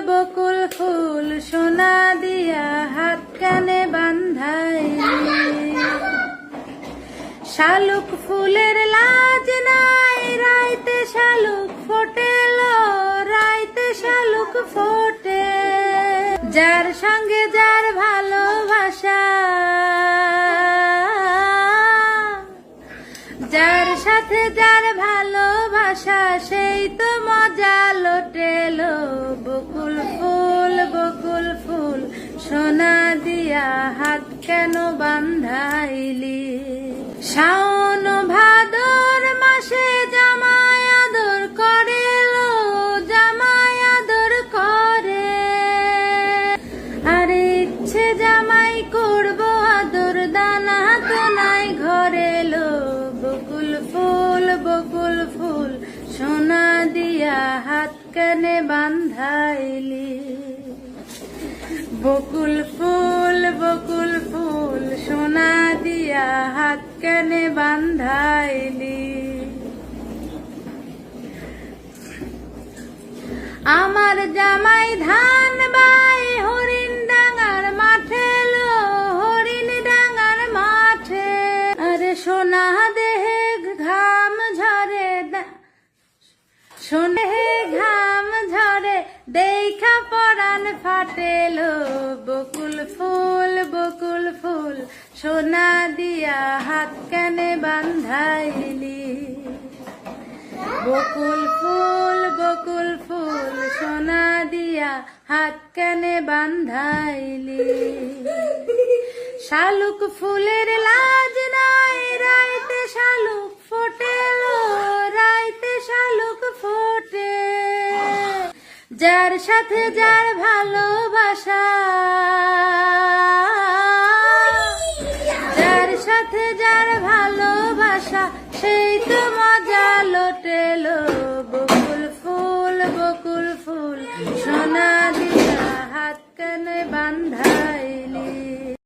বকুল ফুল সোনা দিয়া হাত কানে বান্ধাইলি। শালুক ফুলের লাজ নাই, রাইতে শালুক ফোটেলো, রাইতে শালুক ফোটে। যার সঙ্গে যার ভালোবাসা, যার সাথে যার ভালোবাসা, সেই তো মজা লোটেলো। বকুল ফুল সোনা দিয়া হাত কেন বান্ধাইলি। শাওন ভাদর মাসে জামাই আদর করেলো, জামাই আদর করে। আরে ইচ্ছে জামাই করবো আদর, দানা তো নাই ঘরে লো। বকুল ফুল সোনা দিয়া হাত কানে বান্ধাইলি। বকুল ফুল সোনা দিয়া হাত কানে বান্ধাইলি। আমার জামাই ধান বাই হরিণ ডাঙার মাঠে লো, হরিণ ডাঙার মাঠে। আরে সোনা দেহে ঘাম ঝরে, সোনে ঘাম ঝরে, দেখা পরাণ ফাটেলো। বকুল ফুল সোনা দিয়া হাত কানে বান্ধাইলি। বকুল ফুল সোনা দিয়া হাত কানে বান্ধাইলি। শালুক ফুলের লাজ নাই, রাইতে শালুক ফোটেলো, রাইতে শালুক ফোটে। যার সাথে যার ভালোবাসা, যার সাথে যার ভালোবাসা, সেই তো মজা লোটেলো। বকুল ফুল সোনা দিয়া হাত কানে বান্ধা।